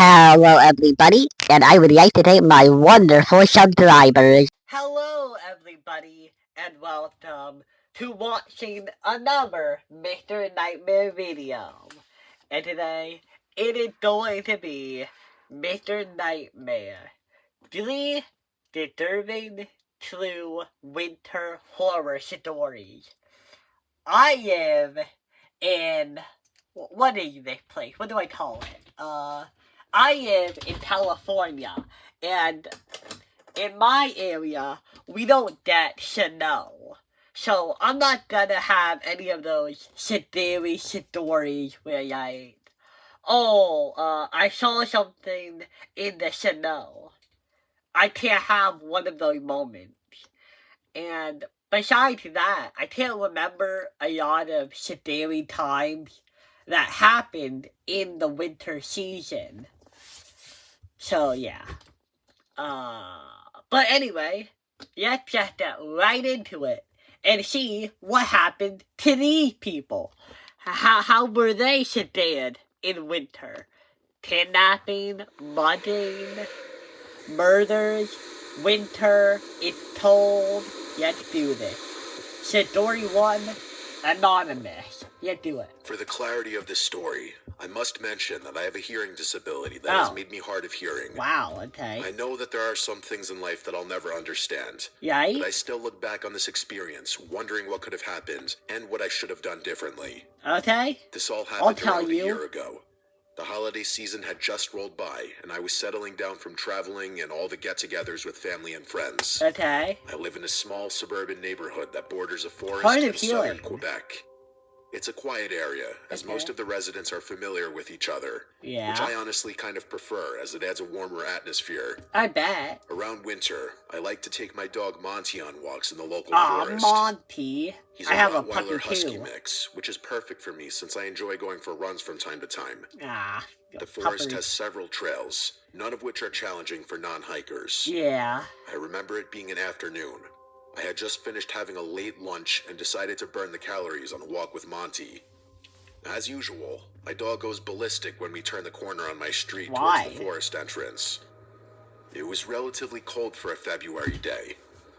Hello, everybody, and I would like to thank my wonderful subscribers. Hello, everybody, and welcome to watching another Mr. Nightmare video. And today, it is going to be Mr. Nightmare 3 Disturbing True Winter Horror Stories. I am in, what is this place? What do I call it? I am in California, and in my area, we don't get snow. So I'm not gonna have any of those scary stories where I saw something in the snow. I can't have one of those moments. And besides that, I can't remember a lot of scary times that happened in the winter season. So, yeah. But anyway, let's just get right into it and see what happened to these people. How were they scared in winter? Kidnapping, mugging, murders, winter, it's cold. Let's do this. Story 1, Anonymous. Let's do it. For the clarity of this story, I must mention that I have a hearing disability that has made me hard of hearing. Wow, okay. I know that there are some things in life that I'll never understand. Right? But I still look back on this experience, wondering what could have happened and what I should have done differently. Okay. This all happened around a year ago. The holiday season had just rolled by, and I was settling down from traveling and all the get-togethers with family and friends. Okay. I live in a small suburban neighborhood that borders a forest in southern Quebec. It's a quiet area, as most of the residents are familiar with each other. Yeah. Which I honestly kind of prefer, as it adds a warmer atmosphere. I bet. Around winter, I like to take my dog Monty on walks in the local forest. Monty. He's a Rottweiler Husky mix, which is perfect for me since I enjoy going for runs from time to time. The forest has several trails, none of which are challenging for non-hikers. Yeah. I remember it being an afternoon. I had just finished having a late lunch and decided to burn the calories on a walk with Monty. As usual, my dog goes ballistic when we turn the corner on my street towards the forest entrance. It was relatively cold for a February day.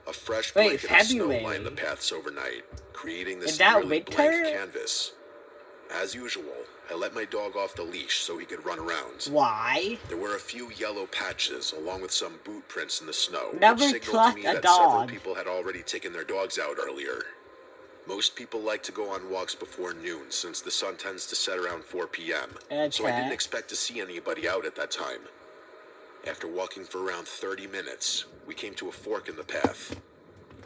A fresh blanket of snow lined the paths overnight, creating this nearly blank canvas. As usual, I let my dog off the leash so he could run around. Why? There were a few yellow patches, along with some boot prints in the snow, Never which signaled to me that dog. several people had already taken their dogs out earlier. Most people like to go on walks before noon, since the sun tends to set around 4 p.m., so I didn't expect to see anybody out at that time. After walking for around 30 minutes, we came to a fork in the path.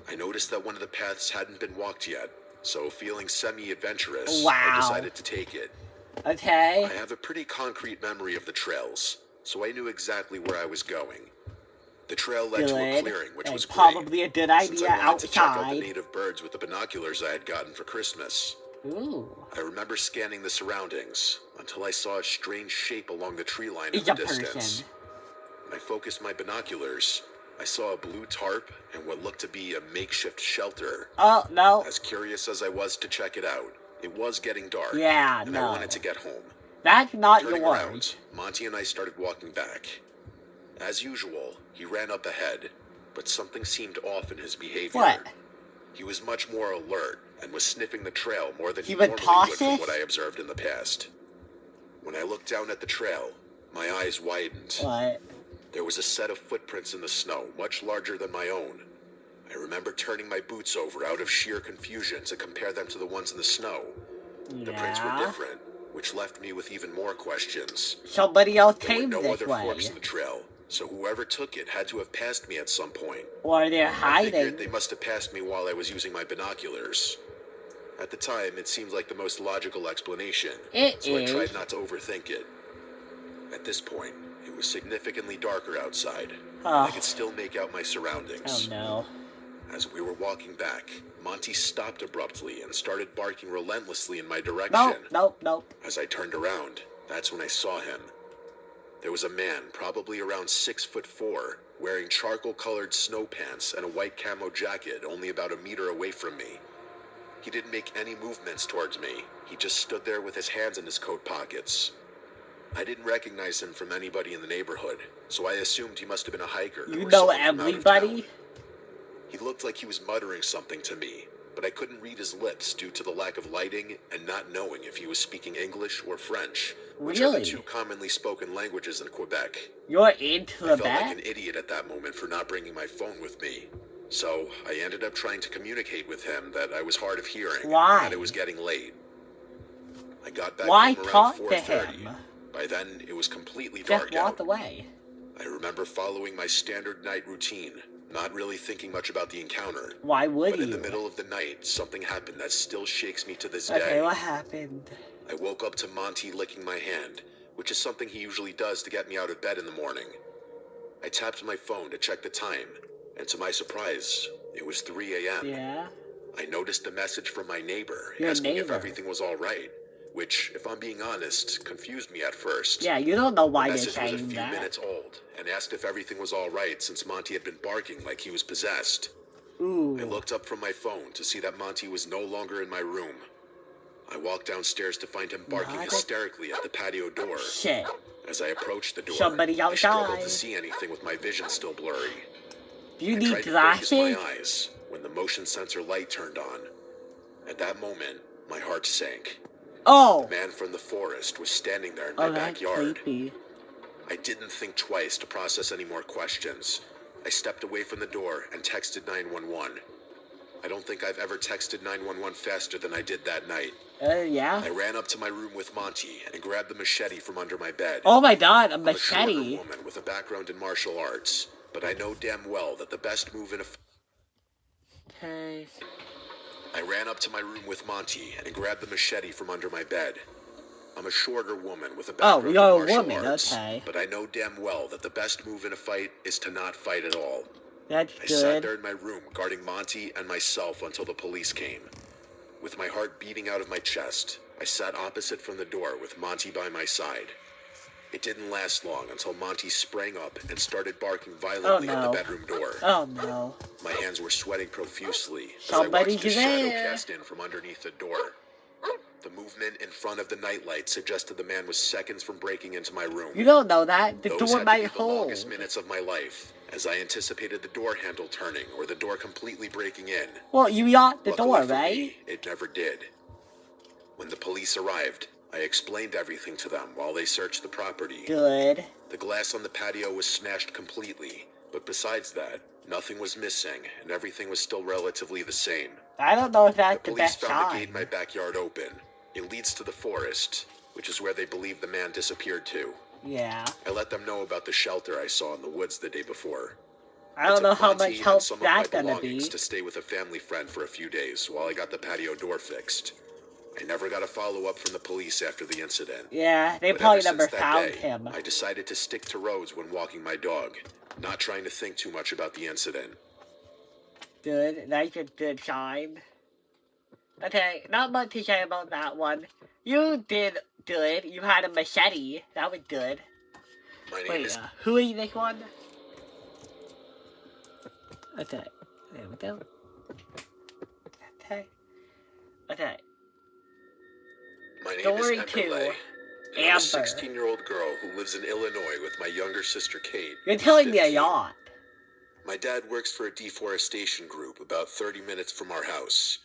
I noticed that one of the paths hadn't been walked yet, so feeling semi-adventurous, I decided to take it. Okay. I have a pretty concrete memory of the trails, so I knew exactly where I was going. The trail led to a clearing, which was probably a good idea since I wanted to check out the outside. native birds with the binoculars I had gotten for Christmas. Ooh. I remember scanning the surroundings until I saw a strange shape along the tree line in the distance. When I focused my binoculars, I saw a blue tarp and what looked to be a makeshift shelter. Oh, no. As curious as I was to check it out, it was getting dark, and I wanted to get home. That's not Turning yours. around, Monty and I started walking back. As usual, he ran up ahead, but something seemed off in his behavior. What? He was much more alert and was sniffing the trail more than he would normally toss would from it? what I observed in the past. When I looked down at the trail, my eyes widened. What? There was a set of footprints in the snow, much larger than my own. I remember turning my boots over out of sheer confusion to compare them to the ones in the snow. The prints were different, which left me with even more questions. Somebody else There were came no this other way. forks in the trail, so whoever took it had to have passed me at some point. Or they're I hiding. figured they must have passed me while I was using my binoculars. At the time, it seemed like the most logical explanation, so I tried not to overthink it. At this point, it was significantly darker outside. I could still make out my surroundings. Oh no. As we were walking back, Monty stopped abruptly and started barking relentlessly in my direction. Nope. As I turned around, that's when I saw him. There was a man, probably around 6'4", wearing charcoal-colored snow pants and a white camo jacket only about a meter away from me. He didn't make any movements towards me. He just stood there with his hands in his coat pockets. I didn't recognize him from anybody in the neighborhood, so I assumed he must have been a hiker. You know everybody? He looked like he was muttering something to me, but I couldn't read his lips due to the lack of lighting and not knowing if he was speaking English or French, which are the two commonly spoken languages in Quebec. You're into the I felt like an idiot at that moment for not bringing my phone with me. So I ended up trying to communicate with him that I was hard of hearing and that it was getting late. I got back home around 4:30. By then, it was completely dark out. Walk away. I remember following my standard night routine, not really thinking much about the encounter. Why would you? But in the middle of the night, something happened that still shakes me to this day. Okay, what happened? I woke up to Monty licking my hand, which is something he usually does to get me out of bed in the morning. I tapped my phone to check the time, and to my surprise, it was 3 a.m. Yeah? I noticed a message from my neighbor asking if everything was all right, which, if I'm being honest, confused me at first. Yeah, you don't know why they're saying that. The message was a few minutes old, and asked if everything was all right since Monty had been barking like he was possessed. Ooh. I looked up from my phone to see that Monty was no longer in my room. I walked downstairs to find him barking hysterically at the patio door. Shit. As I approached the door, Somebody outside. I struggled to see anything with my vision still blurry. Do you need glasses? I tried to focus my eyes when the motion sensor light turned on. At that moment, my heart sank. Oh! The man from the forest was standing there in my backyard. Creepy. I didn't think twice to process any more questions. I stepped away from the door and texted 911. I don't think I've ever texted 911 faster than I did that night. Yeah? I ran up to my room with Monty and grabbed the machete from under my bed. Oh my god, a machete! I'm a machete. shorter woman with a background in martial arts, but I know damn well that the best move in a... Okay. I ran up to my room with Monty and grabbed the machete from under my bed. I'm a shorter woman with a background in martial arts, but I know damn well that the best move in a fight is to not fight at all. That's good. I sat there in my room guarding Monty and myself until the police came. With my heart beating out of my chest, I sat opposite from the door with Monty by my side. It didn't last long until Monty sprang up and started barking violently at the bedroom door. Oh no. My hands were sweating profusely as I watched his shadow cast in from underneath the door. The movement in front of the nightlight suggested the man was seconds from breaking into my room. You don't know that. The Those door had might to be the hold. longest minutes of my life, as I anticipated the door handle turning or the door completely breaking in. Well, you locked the Luckily door, for right? me, it never did. When the police arrived, I explained everything to them while they searched the property. Good. The glass on the patio was smashed completely, but besides that, nothing was missing, and everything was still relatively the same. I don't know if that's the best The police found sign. the gate in my backyard open. It leads to the forest, which is where they believe the man disappeared to. Yeah. I let them know about the shelter I saw in the woods the day before. I don't know how Monty much help and that's some of my gonna be. belongings to stay with a family friend for a few days while I got the patio door fixed. I never got a follow-up from the police after the incident. Yeah, they But probably ever never since that found day, him. I decided to stick to roads when walking my dog, not trying to think too much about the incident. Good. That's a good sign. Okay, not much to say about that one. You did good. You had a machete. That was good. My name Wait, is... who is this one? Okay. There we go. Okay. Okay. My name Story is 2. Amberley. I'm a Amber. 16-year-old girl who lives in Illinois with my younger sister Kate. You're who's telling me a 15. yacht. My dad works for a deforestation group about 30 minutes from our house.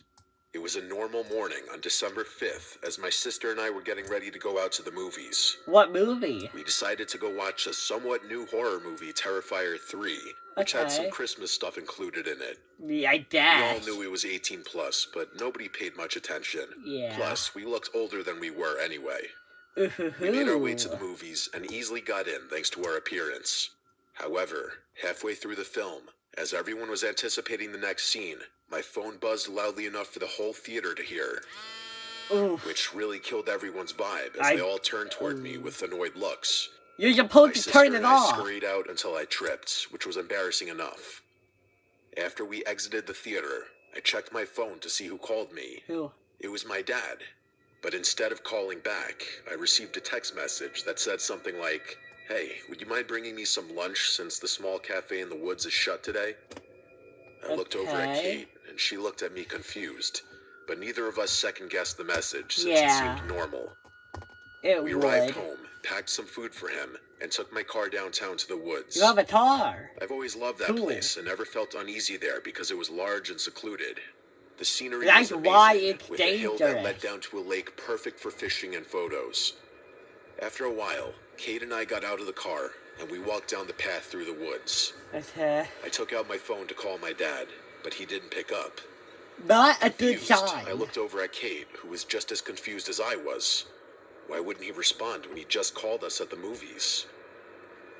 It was a normal morning on December 5th as my sister and I were getting ready to go out to the movies. What movie? We decided to go watch a somewhat new horror movie, Terrifier 3, which had some Christmas stuff included in it. Yeah, I We guess. all knew it was 18 plus, but nobody paid much attention. Yeah. Plus, we looked older than we were anyway. We made our way to the movies and easily got in thanks to our appearance. However, halfway through the film, as everyone was anticipating the next scene, my phone buzzed loudly enough for the whole theater to hear. Oof. Which really killed everyone's vibe as they all turned toward me with annoyed looks. You're My supposed to sister turn it and I off. scurried out until I tripped, which was embarrassing enough. After we exited the theater, I checked my phone to see who called me. Who? It was my dad. But instead of calling back, I received a text message that said something like, "Hey, would you mind bringing me some lunch since the small cafe in the woods is shut today?" I looked over at Kate, and she looked at me confused. But neither of us second-guessed the message since it seemed normal. We arrived home, packed some food for him, and took my car downtown to the woods. You have a car. I've always loved that place and never felt uneasy there because it was large and secluded. The scenery was amazing, why it's with dangerous. a hill that led down to a lake perfect for fishing and photos. After a while, Kate and I got out of the car, and we walked down the path through the woods. Okay. I took out my phone to call my dad, but he didn't pick up. Not a good Confused, sign. I looked over at Kate, who was just as confused as I was. Why wouldn't he respond when he just called us at the movies?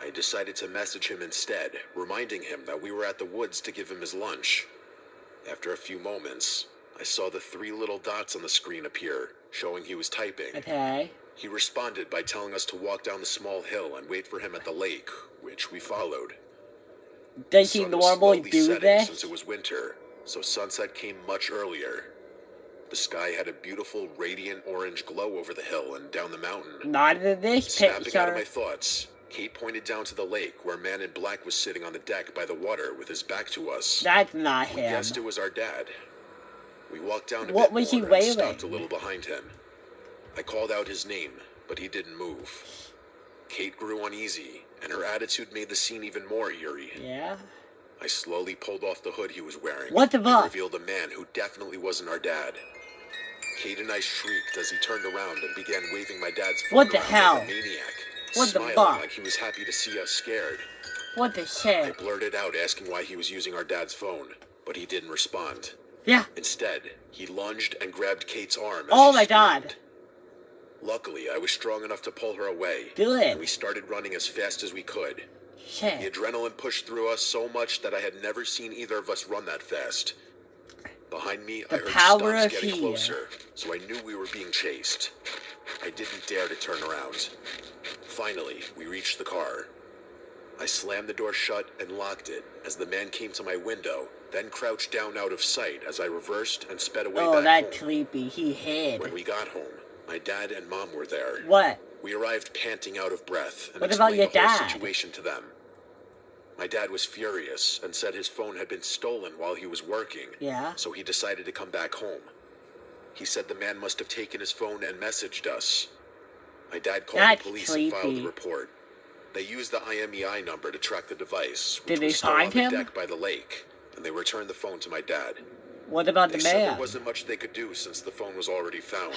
I decided to message him instead, reminding him that we were at the woods to give him his lunch. After a few moments, I saw the 3 little dots on the screen appear, showing he was typing. Okay. He responded by telling us to walk down the small hill and wait for him at the lake, which we followed. Does he normally do this? Since it was winter, so sunset came much earlier. The sky had a beautiful, radiant orange glow over the hill and down the mountain. Not in this Snapping picture. out of my thoughts, Kate pointed down to the lake where a man in black was sitting on the deck by the water with his back to us. That's not We him. guessed it was our dad. We walked down a What bit was he more and wearing? stopped a little behind him. I called out his name, but he didn't move. Kate grew uneasy, and her attitude made the scene even more eerie. Yeah? I slowly pulled off the hood he was wearing. What the and fuck? revealed a man who definitely wasn't our dad. Kate and I shrieked as he turned around and began waving my dad's phone What the around hell? like a maniac, What the smiling fuck? like he was happy to see us scared. What the I shit? blurted out asking why he was using our dad's phone, but he didn't respond. Yeah. Instead, he lunged and grabbed Kate's arm. Oh my god. God! Luckily, I was strong enough to pull her away. Good. And we started running as fast as we could. The Shit. adrenaline pushed through us so much that I had never seen either of us run that fast. Behind me, I heard power stomps of getting fear. closer, so I knew we were being chased. I didn't dare to turn around. Finally, we reached the car. I slammed the door shut and locked it as the man came to my window, then crouched down out of sight as I reversed and sped away Oh, back that's home. creepy. He hid. When we got home, my dad and mom were there. What? We arrived panting out of breath and What about explained your the whole dad? situation to them. My dad was furious and said his phone had been stolen while he was working. Yeah? So he decided to come back home. He said the man must have taken his phone and messaged us. My dad called That's the police and filed creepy. the report. They used the IMEI number to track the device, which Did they was still find on the him? deck by the lake, and they returned the phone to my dad. What about They the said there man? wasn't much they could do since the phone was already found.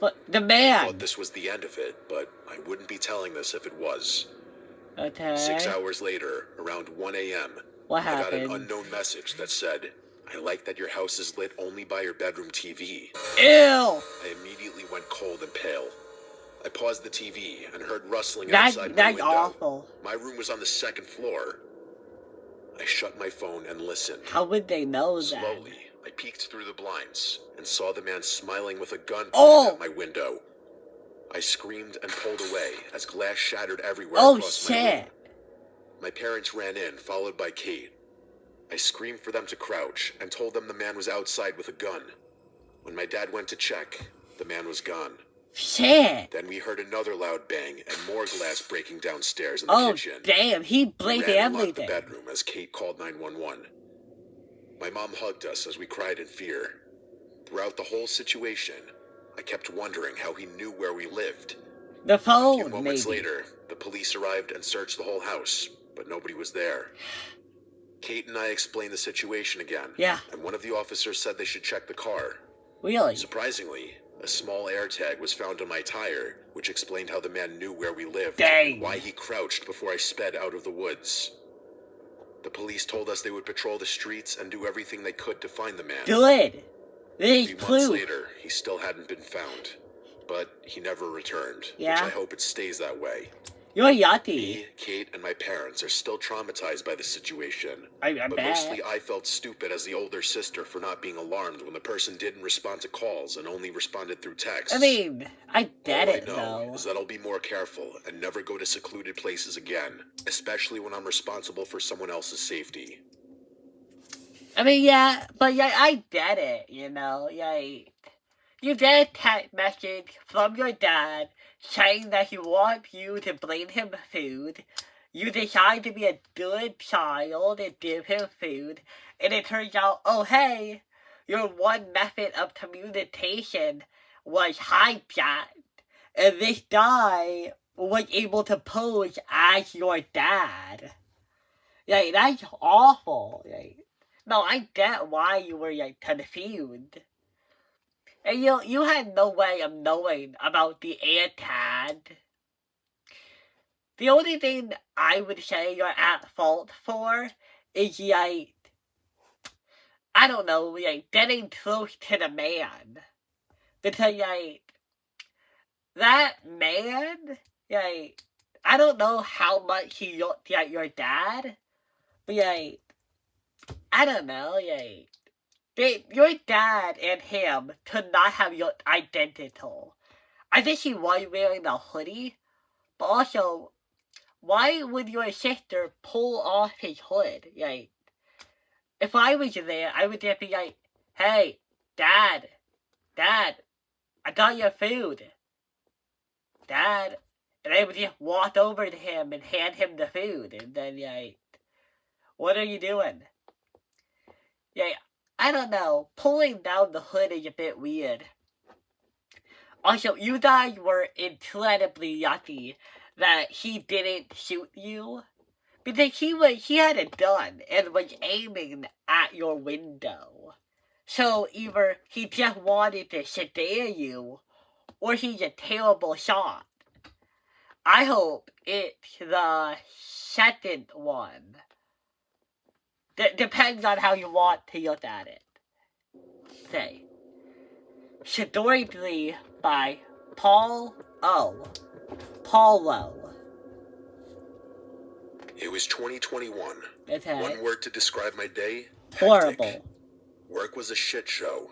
But the I man. thought this was the end of it, but I wouldn't be telling this if it was. Okay. 6 hours later, around 1 a.m., What I got an happened? unknown message that said, "I like that your house is lit only by your bedroom TV." Ew. I immediately went cold and pale. I paused the TV and heard rustling That's outside my window. awful. My room was on the second floor. I shut my phone and listened. How would they know that? Slowly, I peeked through the blinds and saw the man smiling with a gun pointed Oh! at my window. I screamed and pulled away as glass shattered everywhere Oh across my shit. room. My parents ran in, followed by Kate. I screamed for them to crouch and told them the man was outside with a gun. When my dad went to check, the man was gone. Shit. Then we heard another loud bang and more glass breaking downstairs in the Oh kitchen. damn. He We blamed ran and locked the everything. bedroom as Kate called 911. My mom hugged us as we cried in fear. Throughout the whole situation, I kept wondering how he knew where we lived. The A few phone, moments maybe. later, the police arrived and searched the whole house, but nobody was there. Kate and I explained the situation again. Yeah. And one of the officers said they should check the car. Really? Surprisingly, a small air tag was found on my tire, which explained how the man knew where we lived Dang. and why he crouched before I sped out of the woods. The police told us they would patrol the streets and do everything they could to find the man. Good. A This few months proof. later, he still hadn't been found, but he never returned, Yeah. which I hope it stays that way. You're yucky. Me, Kate, and my parents are still traumatized by the situation. I But bet. mostly I felt stupid as the older sister for not being alarmed when the person didn't respond to calls and only responded through texts. I mean, I get All it I know though. is that I'll be more careful and never go to secluded places again, especially when I'm responsible for someone else's safety. I mean, yeah, but yeah, I get it, you know, like, you get a text message from your dad saying that he wants you to bring him food, you decide to be a good child and give him food, and it turns out, oh hey, your one method of communication was hijacked, and this guy was able to pose as your dad. Like, that's awful. Like, no, I get why you were, like, confused. And you had no way of knowing about the AirTag. The only thing I would say you're at fault for is, like, I don't know, like, getting close to the man. Because, like, that man, like, I don't know how much he looked like your dad, but, like, I don't know, like, your dad and him could not have looked identical. I think he was wearing a hoodie, but also, why would your sister pull off his hood? Like, if I was there, I would just be like, hey, Dad, I got your food. Dad. And I would just walk over to him and hand him the food. And then, like, what are you doing? Yeah, I don't know. Pulling down the hood is a bit weird. Also, you guys were incredibly lucky that he didn't shoot you. Because he had a gun and was aiming at your window. So either he just wanted to scare you, or he's a terrible shot. I hope it's the second one. Depends on how you want to look at it. Say. Shadorably by Paul O. Paulo. It was 2021. Okay. One word to describe my day? Horrible. Hectic. Work was a shit show.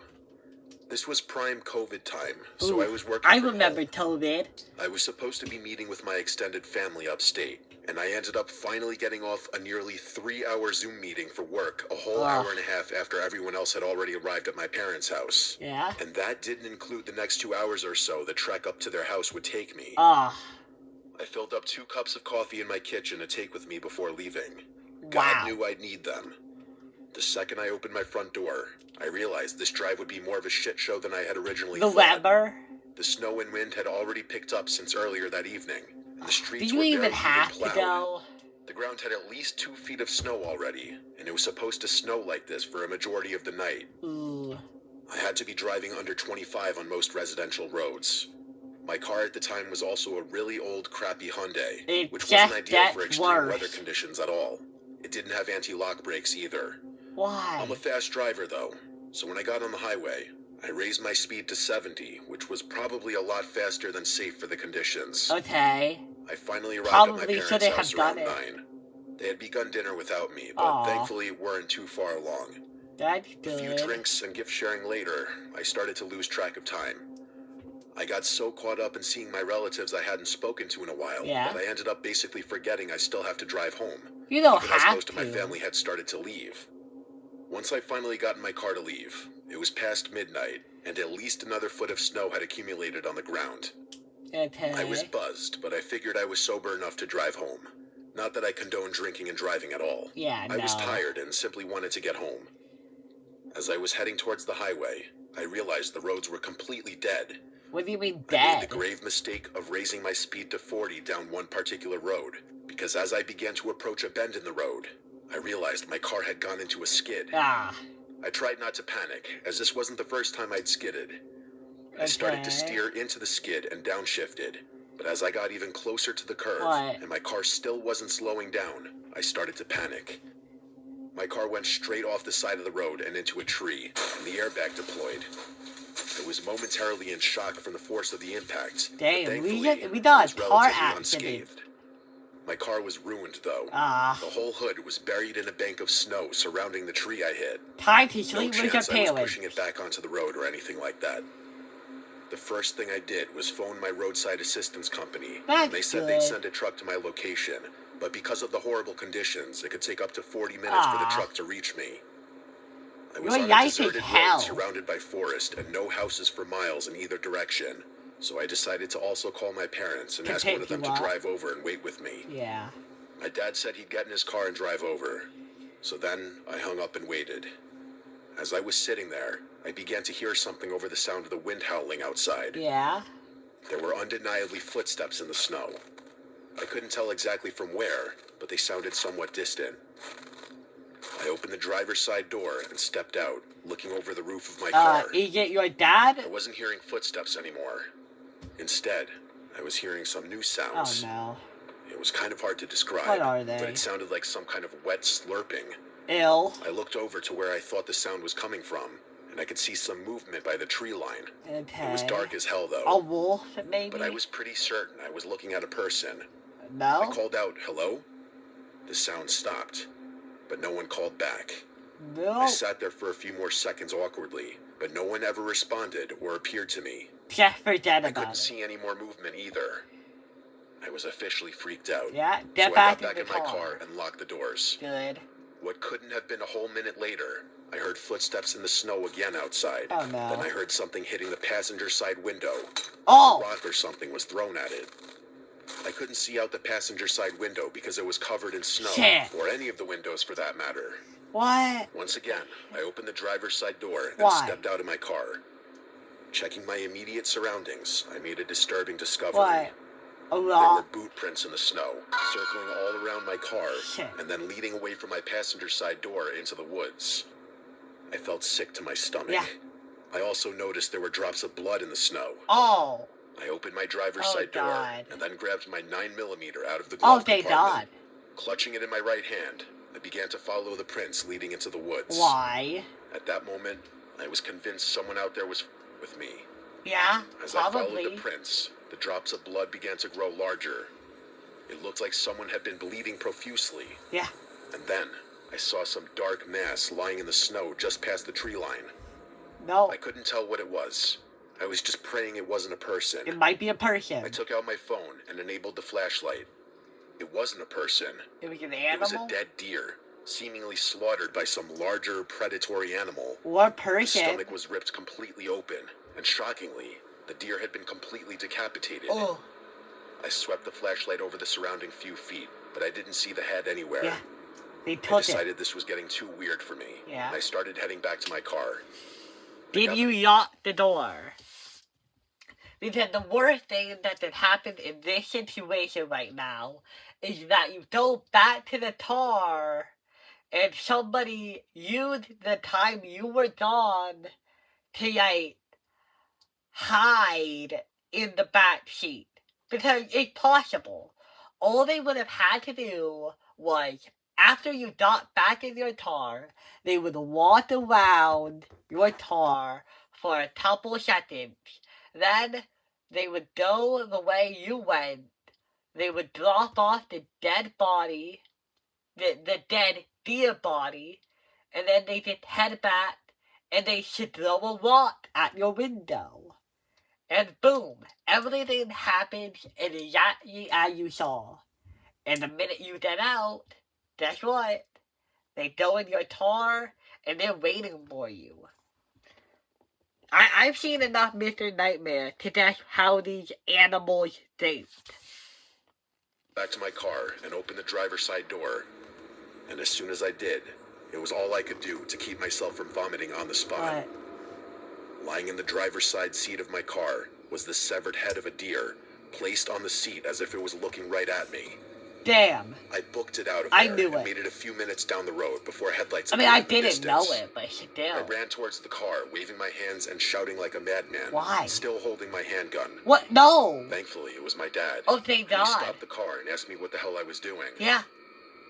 This was prime COVID time, so I was working from remember home. COVID. I was supposed to be meeting with my extended family upstate, and I ended up finally getting off a nearly 3-hour Zoom meeting for work a whole hour and a half after everyone else had already arrived at my parents' house. Yeah. And that didn't include the next 2 hours or so the trek up to their house would take me. I filled up 2 cups of coffee in my kitchen to take with me before leaving. God knew I'd need them. The second I opened my front door, I realized this drive would be more of a shit show than I had originally thought. Weather? The snow and wind had already picked up since earlier that evening, and the streets Do you were even barely have plowed. to go? The ground had at least 2 feet of snow already, and it was supposed to snow like this for a majority of the night. Ooh. I had to be driving under 25 on most residential roads. My car at the time was also a really old, crappy Hyundai, which wasn't ideal for extreme weather conditions at all. It didn't have anti-lock brakes either. Why? I'm a fast driver, though, so when I got on the highway, I raised my speed to 70, which was probably a lot faster than safe for the conditions. Okay. I finally arrived at my parents' house around 9. They had begun dinner without me, but thankfully weren't too far along. That's good. A few drinks and gift sharing later, I started to lose track of time. I got so caught up in seeing my relatives I hadn't spoken to in a while that I ended up basically forgetting I still have to drive home. You don't even have as most of my family had started to leave. Once I finally got in my car to leave, it was past midnight, and at least another foot of snow had accumulated on the ground. Okay. I was buzzed, but I figured I was sober enough to drive home. Not that I condone drinking and driving at all. Yeah, I was tired and simply wanted to get home. As I was heading towards the highway, I realized the roads were completely dead. What do you mean I dead? made the grave mistake of raising my speed to 40 down one particular road, because as I began to approach a bend in the road, I realized my car had gone into a skid. I tried not to panic, as this wasn't the first time I'd skidded. I started to steer into the skid and downshifted, but as I got even closer to the curve, and my car still wasn't slowing down, I started to panic. My car went straight off the side of the road and into a tree, and the airbag deployed. I was momentarily in shock from the force of the impact. Damn, we got a car accident. Unscathed. My car was ruined, though. The whole hood was buried in a bank of snow surrounding the tree I hit. Time to sleep with your parents. I was parents. pushing it back onto the road or anything like that. The first thing I did was phone my roadside assistance company. They said they'd send a truck to my location, but because of the horrible conditions, it could take up to 40 minutes for the truck to reach me. I was on a deserted road surrounded by forest and no houses for miles in either direction, so I decided to also call my parents and ask one of them to drive over and wait with me. Yeah. My dad said he'd get in his car and drive over, so then I hung up and waited. As I was sitting there, I began to hear something over the sound of the wind howling outside. Yeah. There were undeniably footsteps in the snow. I couldn't tell exactly from where, but they sounded somewhat distant. I opened the driver's side door and stepped out, looking over the roof of my car. Is it your dad? I wasn't hearing footsteps anymore. Instead, I was hearing some new sounds. Oh no. It was kind of hard to describe. What are they? But it sounded like some kind of wet slurping. Ew. I looked over to where I thought the sound was coming from, and I could see some movement by the tree line. Okay. It was dark as hell, though. A wolf, maybe? But I was pretty certain I was looking at a person. No? I called out, "Hello?" The sound stopped, but no one called back. No. I sat there for a few more seconds awkwardly, but no one ever responded or appeared to me. Just forget I about couldn't it. see any more movement either. I was officially freaked out. Yeah, So get I back got back in in the my car. car and locked the doors. Good. What couldn't have been a whole minute later, I heard footsteps in the snow again outside. Oh no. Then I heard something hitting the passenger side window. Oh! A rock or something was thrown at it. I couldn't see out the passenger side window because it was covered in snow. Shit. Or any of the windows for that matter. What? Once again, I opened the driver's side door and Why? stepped out of my car. Checking my immediate surroundings, I made a disturbing discovery. What? A There were rock? boot prints in the snow, circling all around my car, Shit. and then leading away from my passenger side door into the woods. I felt sick to my stomach. Yeah. I also noticed there were drops of blood in the snow. Oh! I opened my driver's Oh, side door God. and then grabbed my 9mm out of the Oh, glove thank compartment. God. Clutching it in my right hand, I began to follow the prints leading into the woods. Why? At that moment, I was convinced someone out there was with me. Yeah, As I followed probably. the prints, the drops of blood began to grow larger. It looked like someone had been bleeding profusely. Yeah. And then, I saw some dark mass lying in the snow just past the tree line. No. I couldn't tell what it was. I was just praying it wasn't a person. It might be a person. I took out my phone and enabled the flashlight. It wasn't a person. It was an It was a animal? dead deer, seemingly slaughtered by some larger predatory animal. Or The person? stomach was ripped completely open, and shockingly, the deer had been completely decapitated. Oh. I swept the flashlight over the surrounding few feet, but I didn't see the head anywhere. Yeah. They I took it. decided this was getting too weird for me, Yeah. and I started heading back to my car. Did you lock the door? Because the worst thing that could happen in this situation right now is that you go back to the car and somebody used the time you were gone to, like, hide in the back seat. Because it's possible. All they would have had to do was, after you got back in your car, they would walk around your car for a couple seconds. Then they would go the way you went. They would drop off the dead body, the dead deer body, and then they just head back and they should throw a rock at your window. And boom, everything happens exactly as you saw. And the minute you get out, guess what? They go in your car and they're waiting for you. I've seen enough Mr. Nightmare to guess how these animals think. Back to my car and opened the driver's side door. And as soon as I did, it was all I could do to keep myself from vomiting on the spot. But Lying in the driver's side seat of my car was the severed head of a deer, placed on the seat as if it was looking right at me. damn. I booked it out of I there knew and it. made it a few minutes down the road before headlights I mean, I appeared in the didn't know distance. it, but I still. ran towards the car, waving my hands and shouting like a madman. Why? Still holding my handgun. What? No. Thankfully, it was my dad. Oh, thank And he God. stopped the car and asked me what the hell I was doing. Yeah.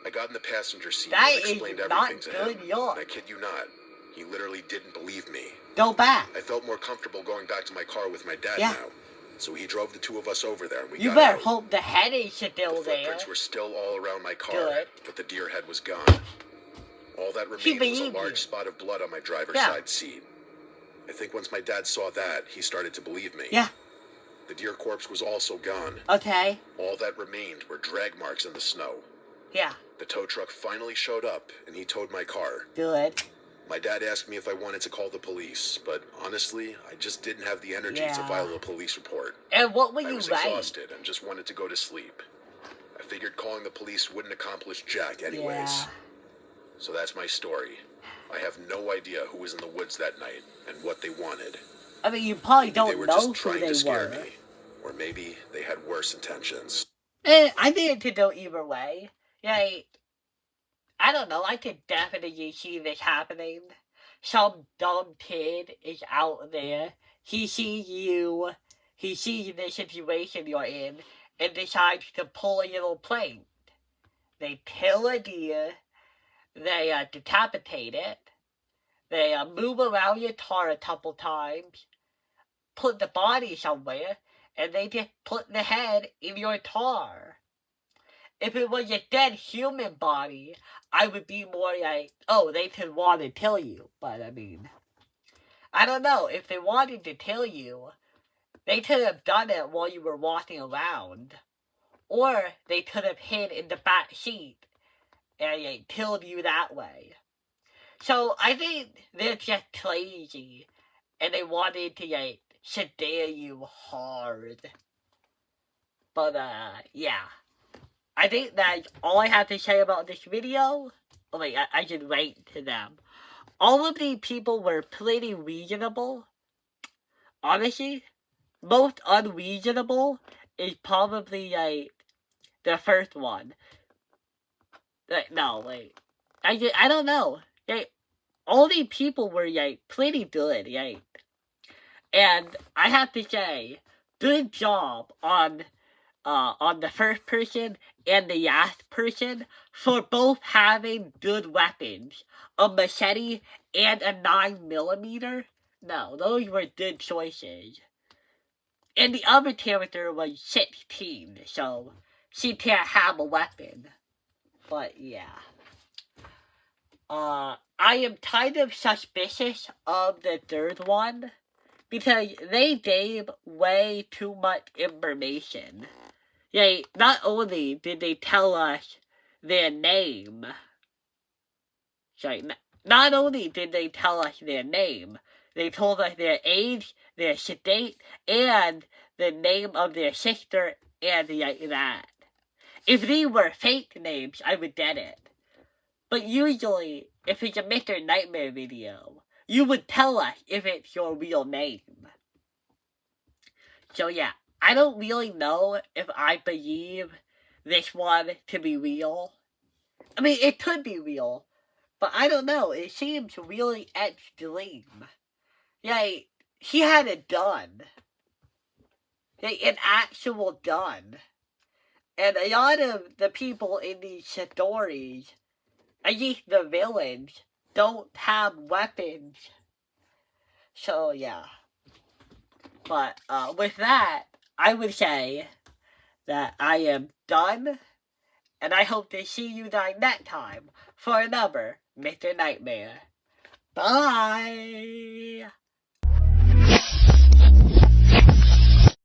I got in the passenger seat That and is explained not everything to good, him. York. And I kid you not, he literally didn't believe me. Go back. I felt more comfortable going back to my car with my dad Yeah. now. So he drove the two of us over there and we You got better out. hope the head is The still there. footprints were still all around my car, Good. but the deer head was gone. All that He remained was a believed you. large spot of blood on my driver's Yeah. side seat. I think once my dad saw that, he started to believe me. Yeah. The deer corpse was also gone. Okay. All that remained were drag marks in the snow. Yeah. The tow truck finally showed up, and he towed my car. Good. My dad asked me if I wanted to call the police, but honestly, I just didn't have the energy to Yeah. file a police report. And what would I you was write? exhausted and just wanted to go to sleep. I figured calling the police wouldn't accomplish jack anyways. Yeah. So that's my story. I have no idea who was in the woods that night and what they wanted. I mean, you probably They don't were know just who trying they to scare were. me. Or maybe they had worse intentions. I think it could go either way. Like, I don't know, I could definitely see this happening. Some dumb kid is out there, he sees the situation you're in, and decides to pull a little prank. They kill a deer, they decapitate it, they move around your car a couple times, put the body somewhere, and they just put the head in your car. If it was a dead human body, I would be more like, oh, they could want to kill you. But, I mean, I don't know. If they wanted to kill you, they could have done it while you were walking around. Or they could have hid in the back seat and killed you that way. So, I think they're just crazy. And they wanted to, sedate you hard. But, yeah. I think that's all I have to say about this video. Oh wait, I should write to them. All of the people were pretty reasonable. Honestly, most unreasonable is probably, the first one. No, wait. I don't know. All the people were, pretty good, And I have to say, good job on the first person and the last person for both having good weapons. A machete and a 9mm. No, those were good choices. And the other character was 16, so she can't have a weapon. But yeah. I am kind of suspicious of the third one because they gave way too much information. Not only did they tell us their name, not only did they tell us their name, they told us their age, their date, and the name of their sister, and that. If these were fake names, I would get it. But usually, if it's a Mr. Nightmare video, you would tell us if it's your real name. So yeah. I don't really know if I believe this one to be real. I mean, it could be real, but I don't know. It seems really extreme. He had a gun. An actual gun. And a lot of the people in these stories, at least the villains, don't have weapons. So, yeah. But, with that, I would say that I am done, and I hope to see you guys next time for another Mr. Nightmare. Bye!